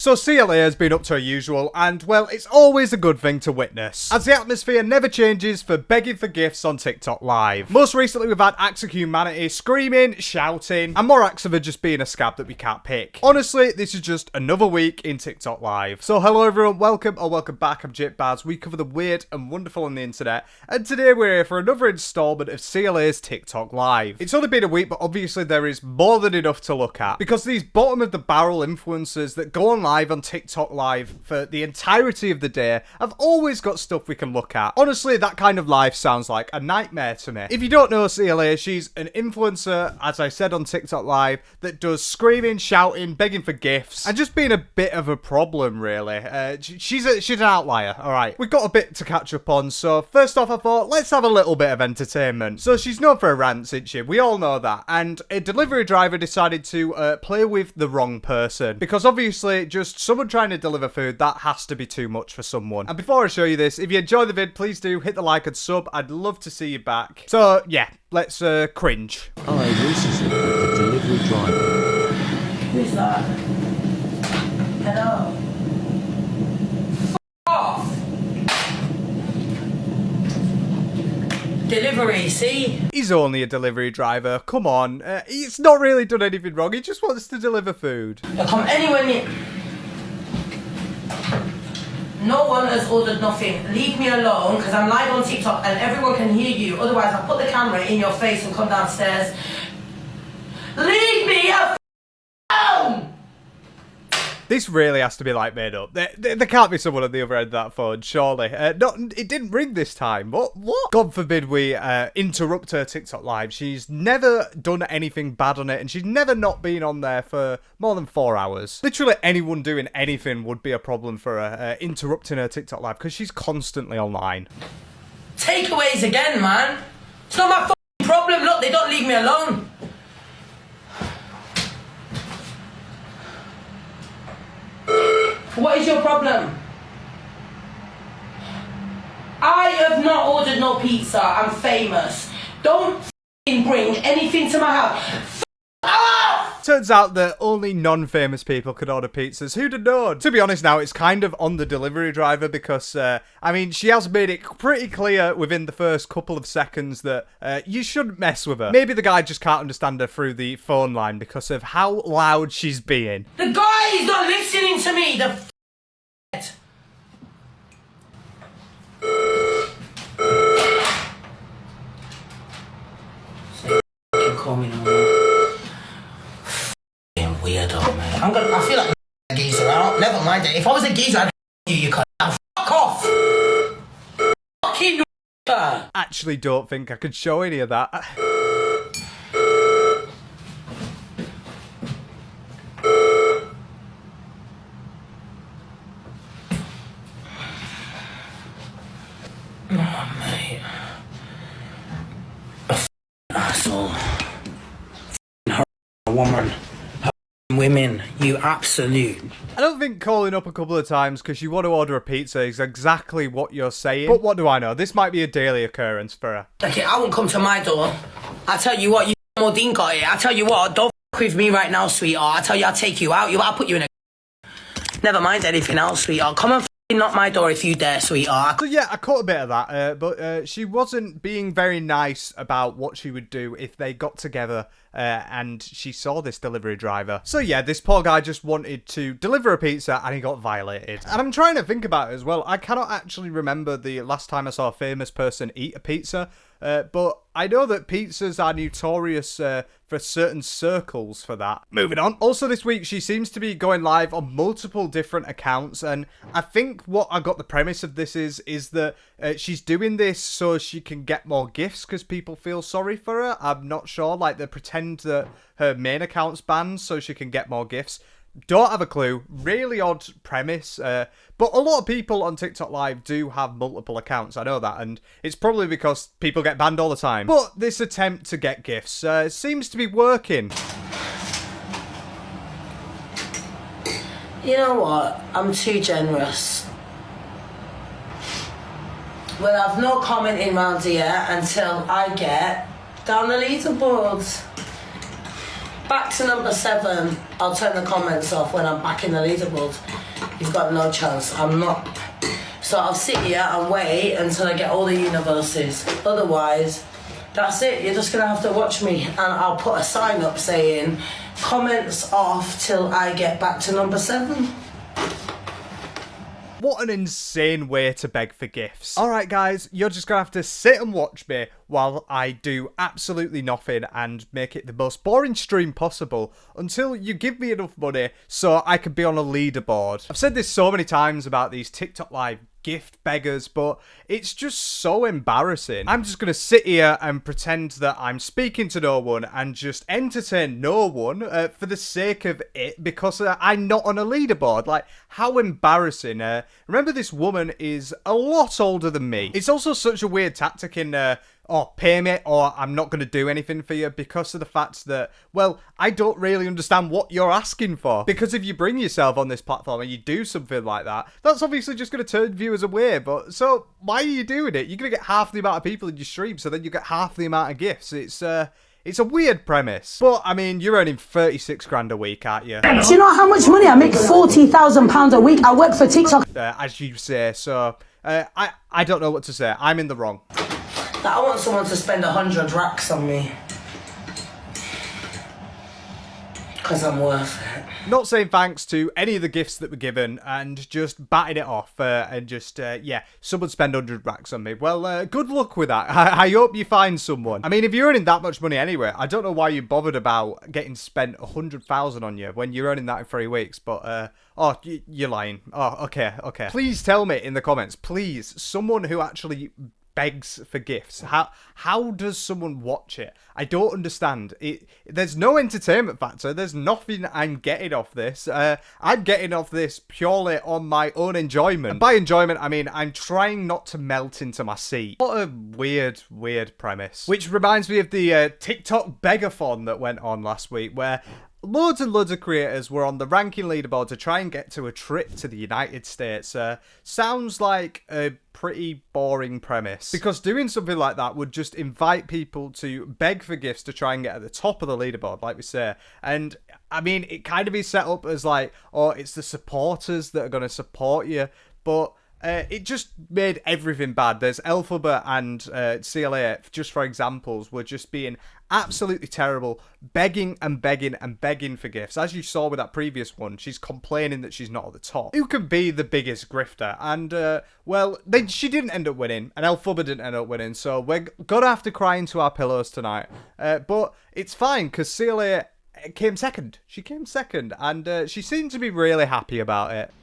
So CLA has been up to her usual, and well, it's always a good thing to witness, as the atmosphere never changes for begging for gifts on TikTok Live. Most recently we've had acts of humanity screaming, shouting, and more acts of her just being a scab that we can't pick. Honestly, this is just another week in TikTok Live. So hello everyone, welcome back, I'm Jip Baz. We cover the weird and wonderful on the internet, and today we're here for another installment of CLA's TikTok Live. It's only been a week, but obviously there is more than enough to look at, because these bottom of the barrel influencers that go on live on TikTok Live for the entirety of the day have always got stuff we can look at. Honestly, that kind of life sounds like a nightmare to me. If you don't know CLA, she's an influencer, as I said on TikTok Live, that does screaming, shouting, begging for gifts, and just being a bit of a problem, really. She's an outlier, alright. We've got a bit to catch up on, so first off I thought, let's have a little bit of entertainment. So she's known for her rants, isn't she? We all know that. And a delivery driver decided to play with the wrong person, because obviously just someone trying to deliver food, that has to be too much for someone. And before I show you this, if you enjoy the vid, please do hit the like and sub. I'd love to see you back. So yeah, let's cringe. I recently a delivery driver. Who's that? Hello? Off! Delivery, see? He's only a delivery driver, come on. He's not really done anything wrong, he just wants to deliver food. You'll come anywhere near. No one has ordered nothing. Leave me alone, because I'm live on TikTok and everyone can hear you. Otherwise, I'll put the camera in your face and come downstairs. Leave me alone! This really has to be like made up. There can't be someone on the other end of that phone, surely. It didn't ring this time. What? God forbid we interrupt her TikTok Live. She's never done anything bad on it, and she's never not been on there for more than 4 hours. Literally anyone doing anything would be a problem for her, interrupting her TikTok Live, because she's constantly online. Takeaways again, man. It's not my fucking problem. Look, they don't leave me alone. What is your problem? I have not ordered no pizza. I'm famous. Don't f***ing bring anything to my house. Turns out that only non-famous people could order pizzas. Who'd have known? To be honest now, it's kind of on the delivery driver because, I mean, she has made it pretty clear within the first couple of seconds that you shouldn't mess with her. Maybe the guy just can't understand her through the phone line because of how loud she's being. The guy is not listening to me. The call me no more. Weirdo, man. I feel like a geezer. Never mind it. If I was a geezer, I'd you could. Now, fuck off. Fucking Actually don't think I could show any of that. Oh, mate. Asshole. A woman. Women, you absolute. I don't think calling up a couple of times because you want to order a pizza is exactly what you're saying. But what do I know? This might be a daily occurrence for her. Okay, I won't come to my door. I tell you what, you Modine got it. I tell you what, don't f with me right now, sweetheart. I tell you, I'll take you out. I'll put you in a. Never mind anything else, sweetheart. Come and knock my door if you dare, sweetheart. So yeah, I caught a bit of that, but she wasn't being very nice about what she would do if they got together and she saw this delivery driver. So yeah, this poor guy just wanted to deliver a pizza and he got violated. And I'm trying to think about it as well. I cannot actually remember the last time I saw a famous person eat a pizza. But I know that pizzas are notorious for certain circles for that. Moving on. Also this week, she seems to be going live on multiple different accounts. And I think what I got the premise of this is that she's doing this so she can get more gifts because people feel sorry for her. I'm not sure. Like they pretend that her main account's banned so she can get more gifts. Don't have a clue. Really odd premise. But a lot of people on TikTok Live do have multiple accounts. I know that. And it's probably because people get banned all the time. But this attempt to get gifts seems to be working. You know what? I'm too generous. Well, I've no commenting round here until I get down the leaderboards. Back to number 7. I'll turn the comments off when I'm back in the leaderboard. You've got no chance. I'm not. So I'll sit here and wait until I get all the universes. Otherwise, that's it. You're just going to have to watch me. And I'll put a sign up saying, comments off till I get back to number 7. What an insane way to beg for gifts. Alright guys, you're just gonna have to sit and watch me while I do absolutely nothing and make it the most boring stream possible until you give me enough money so I can be on a leaderboard. I've said this so many times about these TikTok live gift beggars, but it's just so embarrassing. I'm just gonna sit here and pretend that I'm speaking to no one and just entertain no one for the sake of it because I'm not on a leaderboard. Like, how embarrassing. Remember, this woman is a lot older than me. It's also such a weird tactic in or pay me or I'm not going to do anything for you because of the fact that, well, I don't really understand what you're asking for. Because if you bring yourself on this platform and you do something like that, that's obviously just going to turn viewers away. But so why are you doing it? You're going to get half the amount of people in your stream, so then you get half the amount of gifts. It's a weird premise. But, I mean, you're earning 36 grand a week, aren't you? Do you know how much money I make? £40,000 a week. I work for TikTok. As you say, so I don't know what to say. I'm in the wrong. That I want someone to spend 100 racks on me. Because I'm worth it. Not saying thanks to any of the gifts that were given and just batting it off and just, yeah, someone spend 100 racks on me. Well, good luck with that. I hope you find someone. I mean, if you're earning that much money anyway, I don't know why you bothered about getting spent 100,000 on you when you're earning that in 3 weeks, but, oh, you're lying. Oh, okay. Please tell me in the comments, please, someone who actually begs for gifts. How does someone watch it? I don't understand. There's no entertainment factor. There's nothing I'm getting off this. I'm getting off this purely on my own enjoyment. And by enjoyment, I mean I'm trying not to melt into my seat. What a weird premise. Which reminds me of the TikTok begathon that went on last week, where loads and loads of creators were on the ranking leaderboard to try and get to a trip to the United States. Sounds like a pretty boring premise, because doing something like that would just invite people to beg for gifts to try and get at the top of the leaderboard, like we say. And I mean, it kind of is set up as like, oh, it's the supporters that are going to support you, but it just made everything bad. There's Elphaba and CLA, just for examples, were just being absolutely terrible, begging for gifts. As you saw with that previous one, she's complaining that she's not at the top. Who can be the biggest grifter? And, well, she didn't end up winning, and Elphaba didn't end up winning, so we're gonna have to cry into our pillows tonight. But it's fine, because CLA came second. She came second, and she seemed to be really happy about it.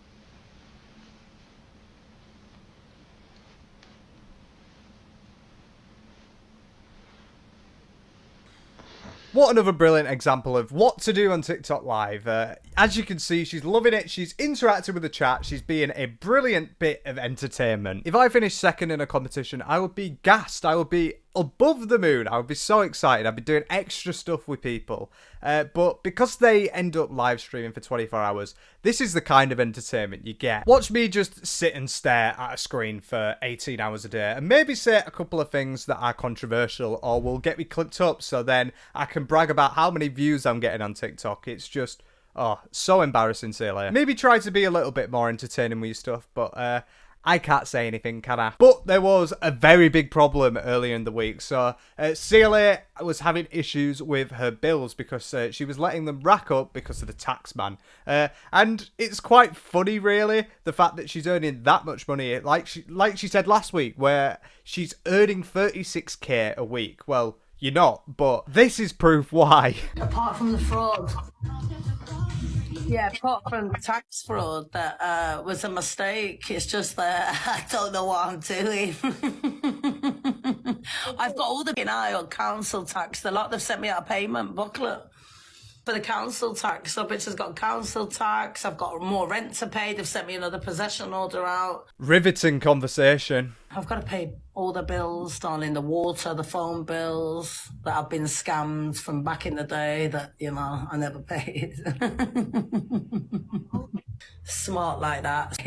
What another brilliant example of what to do on TikTok Live. As you can see, she's loving it. She's interacting with the chat. She's being a brilliant bit of entertainment. If I finished second in a competition, I would be gassed. I would be above the moon. I would be so excited. I'd be doing extra stuff with people. But because they end up live streaming for 24 hours, this is the kind of entertainment you get. Watch me just sit and stare at a screen for 18 hours a day and maybe say a couple of things that are controversial or will get me clipped up, so then I can brag about how many views I'm getting on TikTok. It's just, oh, so embarrassing, CLA. Maybe try to be a little bit more entertaining with your stuff, but I can't say anything, can I? But there was a very big problem earlier in the week. So CLA was having issues with her bills because she was letting them rack up because of the tax man. And it's quite funny, really, the fact that she's earning that much money. Like she said last week, where she's earning 36k a week. Well, you're not, but this is proof why. Apart from the fraud. Yeah, apart from tax fraud, that was a mistake. It's just that I don't know what I'm doing. I've got all the eye on council tax. The lot they've sent me out a payment booklet for the council tax. So bitch has got council tax. I've got more rent to pay. They've sent me another possession order out. Riveting conversation. I've got to pay all the bills, darling, the water, the phone bills that have been scammed from back in the day that, you know, I never paid. Smart like that.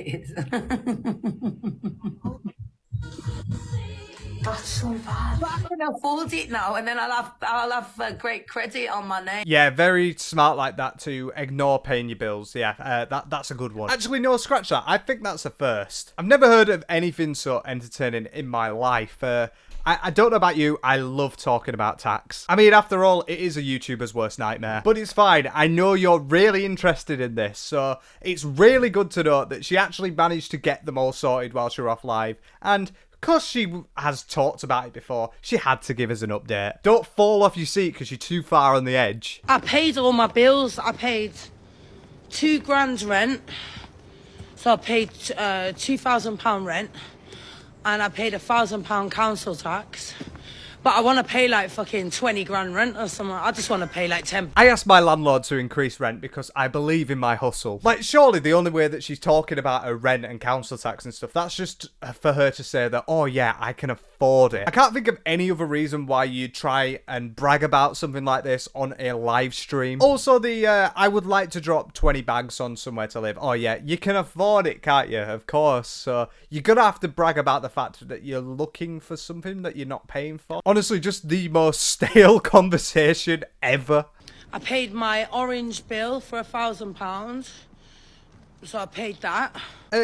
That's so bad. But I can afford it now, and then I'll have great credit on my name. Yeah, very smart like that to ignore paying your bills. Yeah, that's a good one. Actually, no, scratch that. I think that's a first. I've never heard of anything so entertaining in my life. I don't know about you, I love talking about tax. I mean, after all, it is a YouTuber's worst nightmare. But it's fine, I know you're really interested in this, so it's really good to know that she actually managed to get them all sorted while she was off live. And because she has talked about it before, she had to give us an update. Don't fall off your seat because you're too far on the edge. I paid all my bills. I paid £2,000 rent. So I paid £2,000 rent. And I paid £1,000 council tax. But I want to pay like fucking 20 grand rent or something. I just want to pay like 10. I asked my landlord to increase rent because I believe in my hustle. Like, surely the only way that she's talking about her rent and council tax and stuff, that's just for her to say that, oh yeah, I can afford it. I can't think of any other reason why you'd try and brag about something like this on a live stream. Also, I would like to drop 20 bags on somewhere to live. Oh yeah, you can afford it, can't you? Of course. So you're gonna have to brag about the fact that you're looking for something that you're not paying for. Honestly, just the most stale conversation ever. I paid my orange bill for £1,000. So I paid that.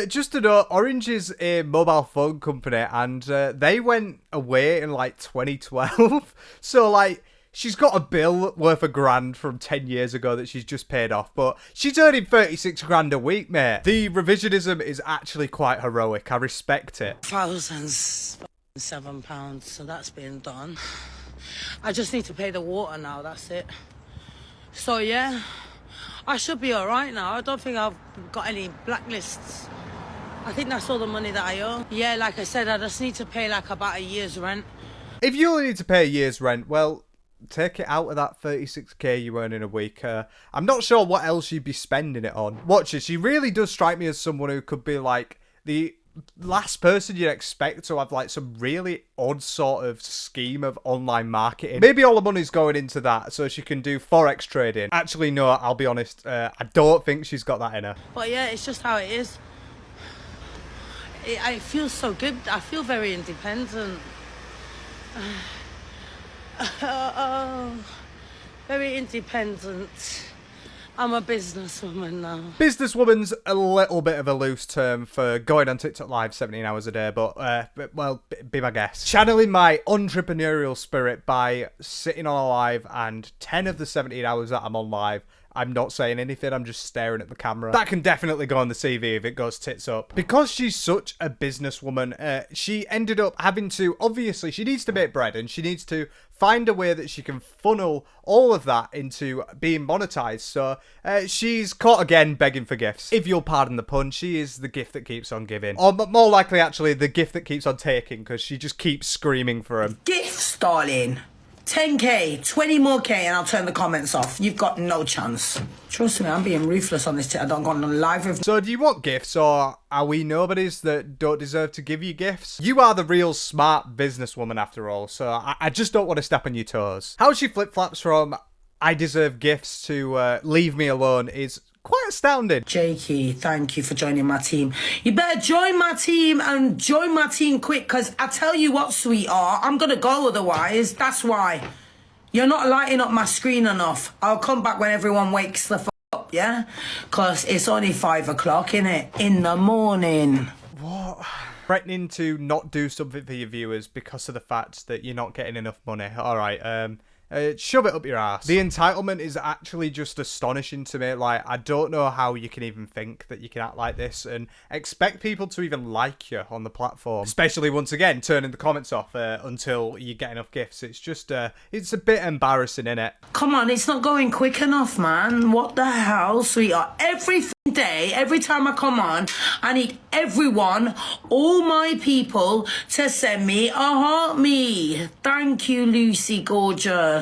Just to know, Orange is a mobile phone company and they went away in like 2012. So like, she's got a bill worth £1,000 from 10 years ago that she's just paid off, but she's earning 36 grand a week, mate. The revisionism is actually quite heroic. I respect it. £1,007, so that's been done. I just need to pay the water now, that's it. So yeah, I should be alright now. I don't think I've got any blacklists. I think that's all the money that I owe. Yeah, like I said, I just need to pay like about a year's rent. If you only need to pay a year's rent, well, take it out of that 36k you earn in a week. I'm not sure what else you'd be spending it on. Watch it, she really does strike me as someone who could be like the last person you'd expect to have like some really odd sort of scheme of online marketing. Maybe all the money's going into that so she can do forex trading. Actually, no, I'll be honest, I don't think she's got that in her. But yeah, it's just how it is. I feel so good. I feel very independent. Very independent. I'm a businesswoman now. Businesswoman's a little bit of a loose term for going on TikTok Live 17 hours a day, but well, be my guest. Channeling my entrepreneurial spirit by sitting on a live, and 10 of the 17 hours that I'm on live, I'm not saying anything, I'm just staring at the camera. That can definitely go on the CV if it goes tits up. Because she's such a businesswoman, she ended up having to, obviously, she needs to make bread, and she needs to find a way that she can funnel all of that into being monetized. So she's caught again begging for gifts. If you'll pardon the pun, she is the gift that keeps on giving. Or more likely, actually, the gift that keeps on taking, because she just keeps screaming for them. Gifts, darling. 10k, 20 more k, and I'll turn the comments off. You've got no chance. Trust me, I'm being ruthless on this. I don't go on live with. So do you want gifts, or are we nobodies that don't deserve to give you gifts? You are the real smart businesswoman after all, so I just don't want to step on your toes. How she flip-flops from I deserve gifts to leave me alone is quite astounding. Jakey, thank you for joining my team. You better join my team, and join my team quick, because I tell you what, sweetheart, I'm going to go otherwise. That's why. You're not lighting up my screen enough. I'll come back when everyone wakes the up, yeah? Because it's only 5 o'clock, innit? In the morning. What? Threatening to not do something for your viewers because of the fact that you're not getting enough money. Alright, shove it up your ass. The entitlement is actually just astonishing to me. Like, I don't know how you can even think that you can act like this and expect people to even like you on the platform. Especially, once again, turning the comments off until you get enough gifts. It's just, it's a bit embarrassing, innit? Come on, it's not going quick enough, man. What the hell, sweetheart? Every day, every time I come on, I need everyone, all my people, to send me a heart me. Thank you, Lucy Gorgeous.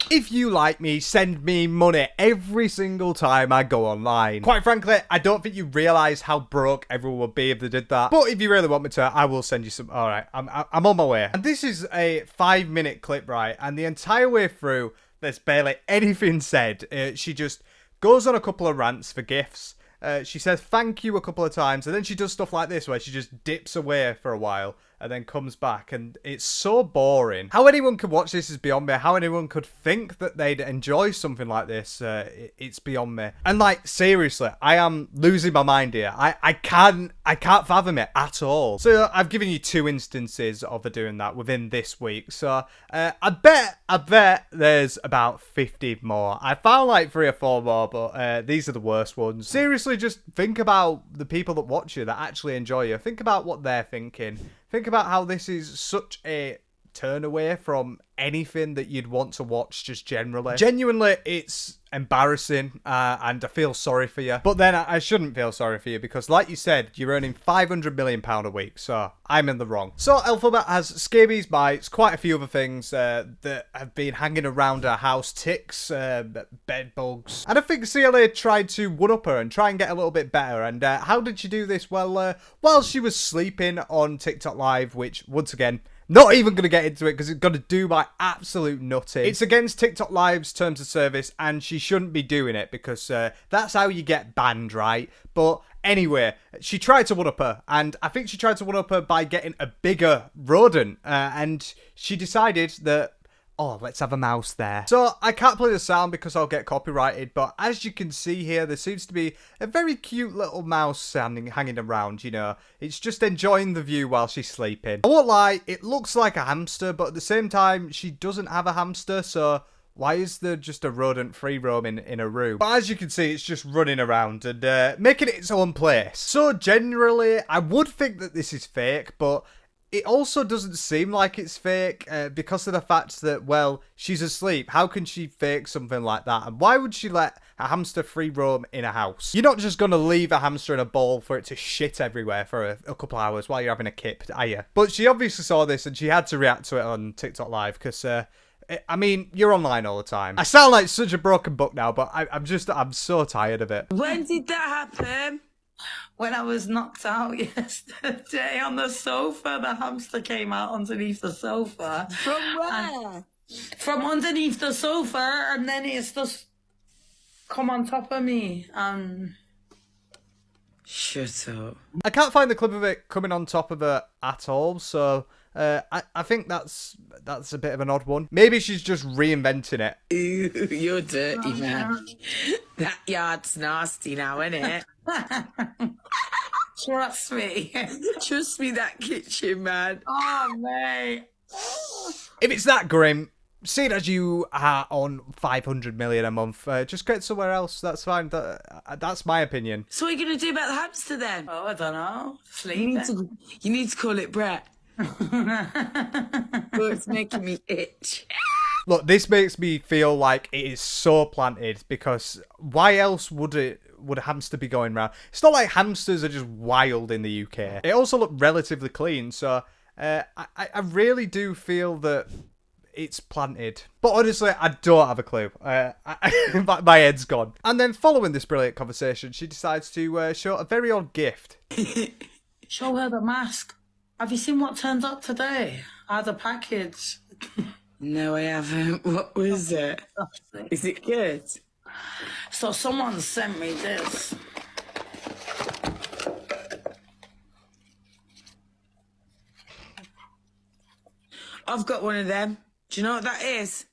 If you like me, send me money every single time I go online. Quite frankly, I don't think you realise how broke everyone would be if they did that. But if you really want me to, I will send you some. Alright, I'm on my way. And this is a 5-minute clip, right? And the entire way through, there's barely anything said. She just goes on a couple of rants for gifts. She says thank you a couple of times, and then she does stuff like this where she just dips away for a while, and then comes back, and it's so boring. How anyone could watch this is beyond me. How anyone could think that they'd enjoy something like this, it's beyond me. And like, seriously, I am losing my mind here. I can't fathom it at all. So I've given you 2 instances of her doing that within this week. So I bet there's about 50 more. I found like 3 or 4 more, but these are the worst ones. Seriously, just think about the people that watch you, that actually enjoy you. Think about what they're thinking. Think about how this is such a turn away from anything that you'd want to watch just generally. Genuinely, it's embarrassing, and I feel sorry for you. But then I shouldn't feel sorry for you, because like you said, you're earning £500 million a week, so I'm in the wrong. So Elphaba has scabies, bites, quite a few other things that have been hanging around her house. Ticks, bed bugs. And I think CLA tried to one-up her and try and get a little bit better. And how did she do this? Well, while she was sleeping on TikTok Live, which, once again, not even going to get into it because it's going to do my absolute nutting. It's against TikTok Live's terms of service, and she shouldn't be doing it, because that's how you get banned, right? But anyway, she tried to one-up her, and I think she tried to one-up her by getting a bigger rodent, and she decided that, oh, let's have a mouse there. So I can't play the sound because I'll get copyrighted, but as you can see here, there seems to be a very cute little mouse hanging around, you know. It's just enjoying the view while she's sleeping. I won't lie, it looks like a hamster, but at the same time, she doesn't have a hamster, so why is there just a rodent free roaming in a room? But as you can see, it's just running around and making it its own place. So generally, I would think that this is fake, but it also doesn't seem like it's fake because of the fact that, well, she's asleep. How can she fake something like that? And why would she let a hamster free roam in a house? You're not just going to leave a hamster in a bowl for it to shit everywhere for a couple of hours while you're having a kip, are you? But she obviously saw this and she had to react to it on TikTok Live because, I mean, you're online all the time. I sound like such a broken book now, but I'm so tired of it. When did that happen? When I was knocked out yesterday on the sofa, the hamster came out underneath the sofa. From where? From underneath the sofa, and then it's just come on top of me. Shut up. I can't find the clip of it coming on top of her at all, so I think that's a bit of an odd one. Maybe she's just reinventing it. Ooh, you're dirty, man. That yard's nasty now, isn't it? Trust me. Trust me, that kitchen, man. Oh, mate. If it's that grim, seeing as you are on 500 million a month, just get somewhere else. That's fine. That's my opinion. So what are you going to do about the hamster then? Oh, I don't know. Sleep. You need to call it Brett. Oh, it's making me itch. Look, this makes me feel like it is so planted, because why else would a hamster be going around? It's not like hamsters are just wild in the UK. It also looked relatively clean, so I really do feel that it's planted. But honestly, I don't have a clue. My head's gone. And then following this brilliant conversation, she decides to show a very odd gift. Show her the mask. Have you seen what turned up today? I had a package. No, I haven't. What was it? Is it good? So someone sent me this. I've got one of them. Do you know what that is?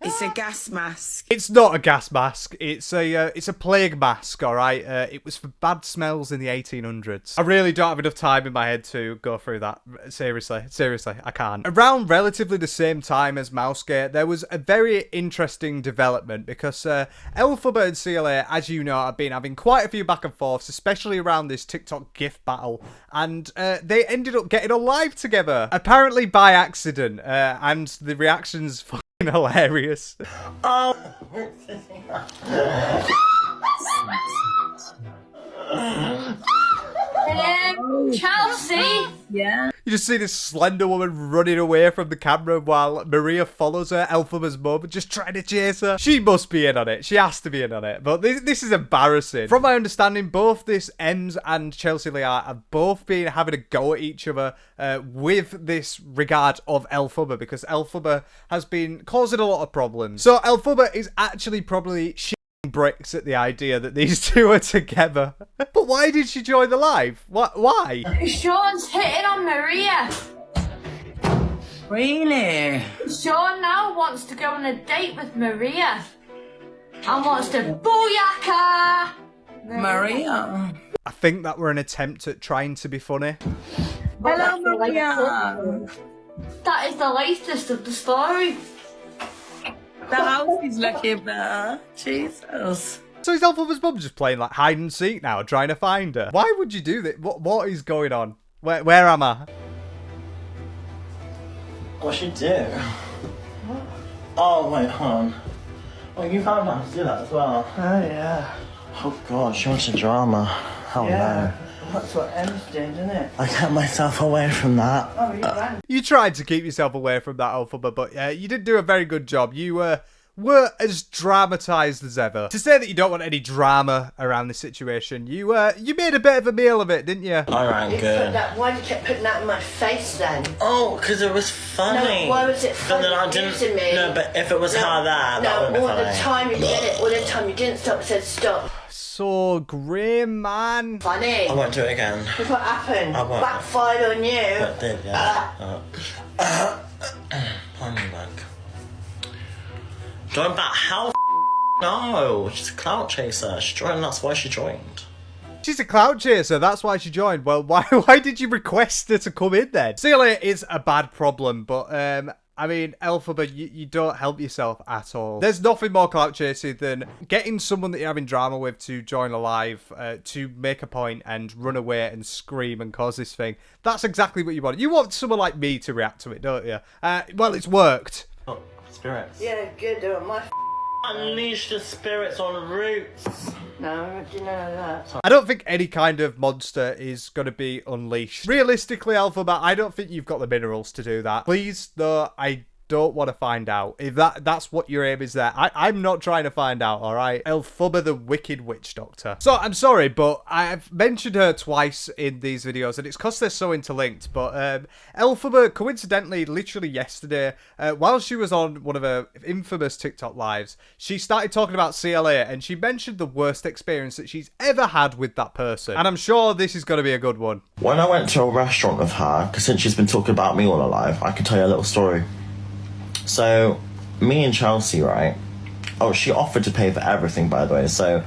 It's a gas mask. It's not a gas mask. It's a plague mask, all right? It was for bad smells in the 1800s. I really don't have enough time in my head to go through that. Seriously, I can't. Around relatively the same time as Mousegate, there was a very interesting development, because Elphaba and CLA, as you know, have been having quite a few back and forths, especially around this TikTok gift battle, and they ended up getting a live together, apparently by accident, and the reactions hilarious. Oh. Chelsea! Yeah. You just see this slender woman running away from the camera while Maria follows her, Elphaba's mum, just trying to chase her. She must be in on it. She has to be in on it. But this is embarrassing. From my understanding, both this Ems and Chelsea Leah have both been having a go at each other with this regard of Elphaba, because Elphaba has been causing a lot of problems. So Elphaba is actually probably bricks at the idea that these two are together. But why did she join the live? Why? Sean's hitting on Maria. Really? Sean now wants to go on a date with Maria. And wants to booyaka Maria. I think that were an attempt at trying to be funny. Hello, Maria. That is the latest of the story. The house is looking better. Jesus. So is Elphaba's mum just playing like hide and seek now, trying to find her? Why would you do that? What is going on? Where am I? What she do? Oh wait, hon. Oh, you found out to do that as well. Oh yeah. Oh god, she wants a drama. Oh Yeah. That's what Em's doing, isn't it? no. I kept myself away from that. Oh, you ran. You tried to keep yourself away from that, Elphaba, but you didn't do a very good job. You were as dramatised as ever. To say that you don't want any drama around this situation, you made a bit of a meal of it, didn't you? Alright, good. Why did you keep putting that in my face then? Oh, because it was funny. No, why was it But funny then I using didn't. me? No, but if it was her there, that No, would be all funny. the time you did it. All the time you didn't stop. Said stop. So grim, man. Funny. I won't do it again. Look what happened. I won't. Backfired on you. It did, yeah. On you back. Going back? How no? She's a clout chaser. She joined. That's why she joined. She's a clout chaser, that's why she joined. Well, why did you request her to come in then? CLA is a bad problem, but I mean, Elphaba, you don't help yourself at all. There's nothing more clout chasing than getting someone that you're having drama with to join a live, to make a point and run away and scream and cause this thing. That's exactly what you want. You want someone like me to react to it, don't you? Well, it's worked. Oh, spirits. Yeah, good. They were my Unleash the spirits on Roots. No, I didn't know that. I don't think any kind of monster is going to be unleashed. Realistically, Elphaba, I don't think you've got the minerals to do that. Please, though, I don't want to find out. If that's what your aim is there, I'm not trying to find out, alright? Elphaba the Wicked Witch Doctor. So, I'm sorry, but I've mentioned her twice in these videos, and it's because they're so interlinked, but Elphaba, coincidentally, literally yesterday, while she was on one of her infamous TikTok lives, she started talking about CLA, and she mentioned the worst experience that she's ever had with that person. And I'm sure this is going to be a good one. When I went to a restaurant with her, because since she's been talking about me all her life, I can tell you a little story. So, me and Chelsea, right? Oh, she offered to pay for everything, by the way. So,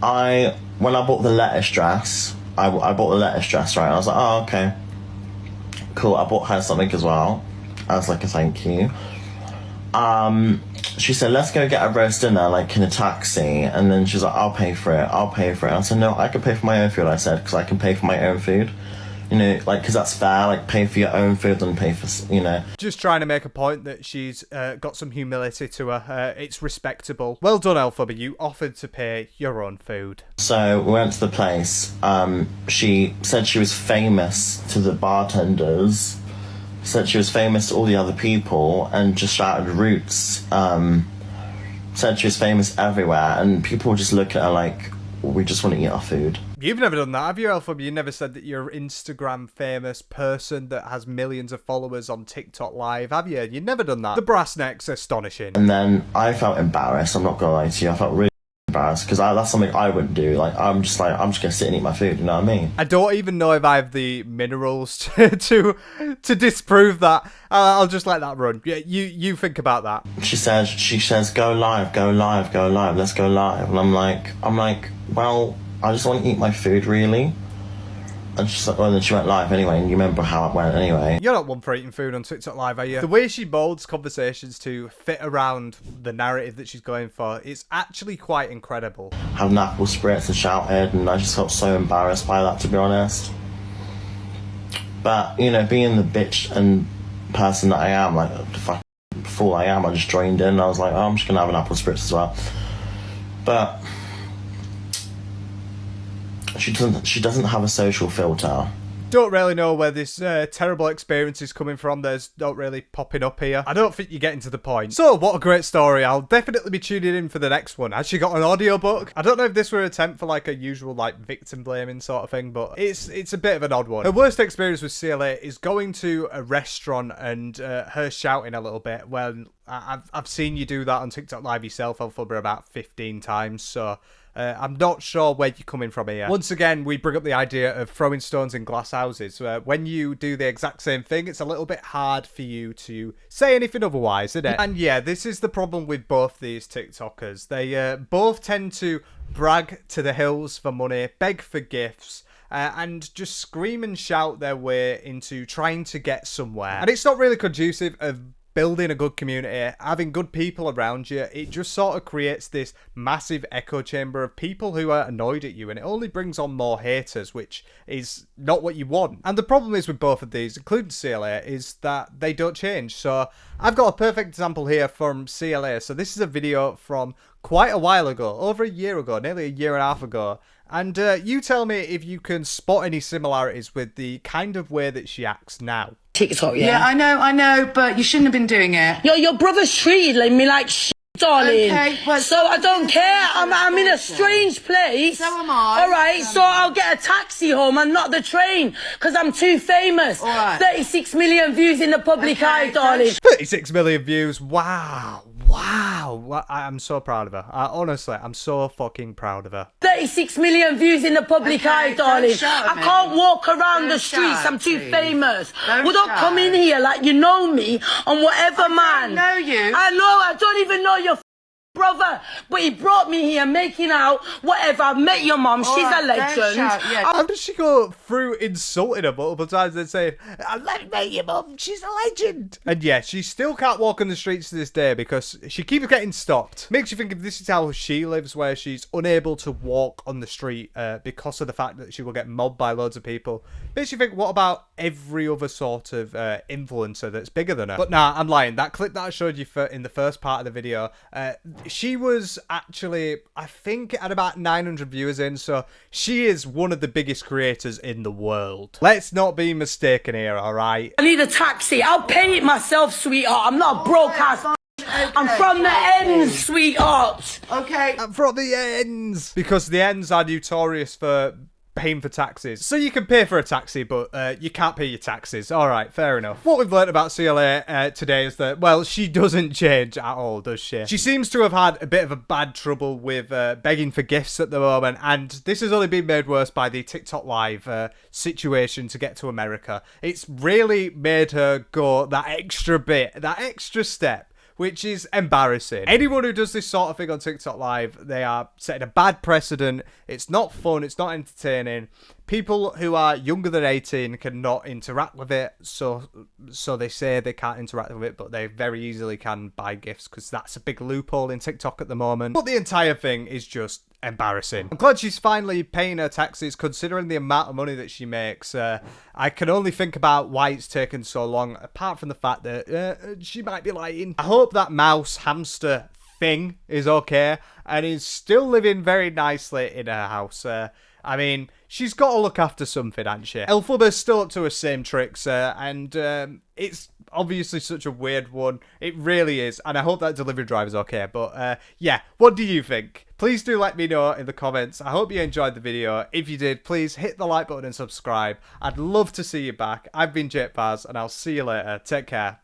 when I bought the lettuce dress, I bought the lettuce dress, right? I was like, oh, okay. Cool, I bought her something as well, as like a thank you. She said, let's go get a roast dinner, like in a taxi. And then she's like, I'll pay for it. I said, no, I can pay for my own food, I said, because I can pay for my own food. You know, like, because that's fair, like, pay for your own food and pay for, you know. Just trying to make a point that she's got some humility to her. It's respectable. Well done, Elphaba. You offered to pay your own food. So, we went to the place. She said she was famous to the bartenders. Said she was famous to all the other people and just shouted Roots. Said she was famous everywhere and people were just looking at her like, we just want to eat our food. You've never done that, have you, Elphaba? You never said that you're an Instagram famous person that has millions of followers on TikTok Live, have you? You've never done that. The brass neck's astonishing. And then I felt embarrassed, I'm not gonna lie to you, I felt really embarrassed, because that's something I wouldn't do. Like, I'm just gonna sit and eat my food, you know what I mean? I don't even know if I have the minerals to disprove that. I'll just let that run. Yeah, you think about that. She says, go live, let's go live. And I'm like, well, I just want to eat my food, really. And she's like, well, then she went live anyway, and you remember how it went anyway. You're not one for eating food on TikTok Live, are you? The way she molds conversations to fit around the narrative that she's going for is actually quite incredible. Having apple spritz and shouted, and I just felt so embarrassed by that, to be honest. But, you know, being the bitch and person that I am, like the fucking fool I am, I just joined in, and I was like, oh, I'm just gonna have an apple spritz as well. But she doesn't have a social filter. Don't really know where this terrible experience is coming from. There's not really popping up here. I don't think you're getting to the point. So, what a great story. I'll definitely be tuning in for the next one. Has she got an audiobook? I don't know if this were an attempt for like a usual like victim blaming sort of thing, but it's a bit of an odd one. Her worst experience with CLA is going to a restaurant and her shouting a little bit. Well, I've seen you do that on TikTok Live yourself, Elphaba, about 15 times, so I'm not sure where you're coming from here. Once again, we bring up the idea of throwing stones in glass houses. When you do the exact same thing, it's a little bit hard for you to say anything otherwise, isn't it? And yeah, this is the problem with both these TikTokers. They both tend to brag to the hills for money, beg for gifts, and just scream and shout their way into trying to get somewhere. And it's not really conducive of building a good community, having good people around you. It just sort of creates this massive echo chamber of people who are annoyed at you, and it only brings on more haters, which is not what you want. And the problem is with both of these, including CLA, is that they don't change. So I've got a perfect example here from CLA. So this is a video from quite a while ago, over a year ago, nearly a year and a half ago. And you tell me if you can spot any similarities with the kind of way that she acts now. TikTok, Yeah, I know, but you shouldn't have been doing it. Your brother's treated me like shit, darling. Okay, well, so I don't care. I'm in a strange place. So am I. All right, so I'll get a taxi home and not the train because I'm too famous. All right. 36 million views in the public eye, darling. 36 million views. Wow. I'm so proud of her. Honestly, I'm so fucking proud of her. 36 million views in the public eye, darling. I can't walk around the streets. shout, I'm too please. famous. Don't Don't come in shout. here like you know me on whatever man. know you. I know. I don't even know your brother, but he brought me here making out whatever. I've met your mom. She's right, a don't legend. shout, yeah. How does she go through insulting her multiple times and saying, I met your mum, she's a legend? And yeah, she still can't walk on the streets to this day because she keeps getting stopped. Makes you think if this is how she lives, where she's unable to walk on the street because of the fact that she will get mobbed by loads of people. Makes you think, what about every other sort of influencer that's bigger than her? But nah, I'm lying. That clip that I showed you in the first part of the video, she was actually, I think, at about 900 viewers in, so she is one of the biggest creators in the world. Let's not be mistaken here, alright? I need a taxi. I'll pay it myself, sweetheart. I'm not a broke ass. I'm from the ends, sweetheart. Okay. I'm from the ends! Because the ends are notorious for paying for taxis. So you can pay for a taxi, but you can't pay your taxes. Alright, fair enough. What we've learned about CLA today is that, well, she doesn't change at all, does she? She seems to have had a bit of a bad trouble with begging for gifts at the moment, and this has only been made worse by the TikTok Live situation to get to America. It's really made her go that extra bit, that extra step, which is embarrassing. Anyone who does this sort of thing on TikTok Live, they are setting a bad precedent. It's not fun, it's not entertaining. People who are younger than 18 cannot interact with it, so they say they can't interact with it, but they very easily can buy gifts, because that's a big loophole in TikTok at the moment. But the entire thing is just embarrassing. I'm glad she's finally paying her taxes, considering the amount of money that she makes. I can only think about why it's taken so long, apart from the fact that she might be lying. I hope that mouse hamster thing is okay and is still living very nicely in her house. I mean, she's got to look after something, hasn't she? Elphaba's still up to her same tricks, and it's obviously such a weird one. It really is, and I hope that delivery driver's okay. But yeah, what do you think? Please do let me know in the comments. I hope you enjoyed the video. If you did, please hit the like button and subscribe. I'd love to see you back. I've been Jake Baz, and I'll see you later. Take care.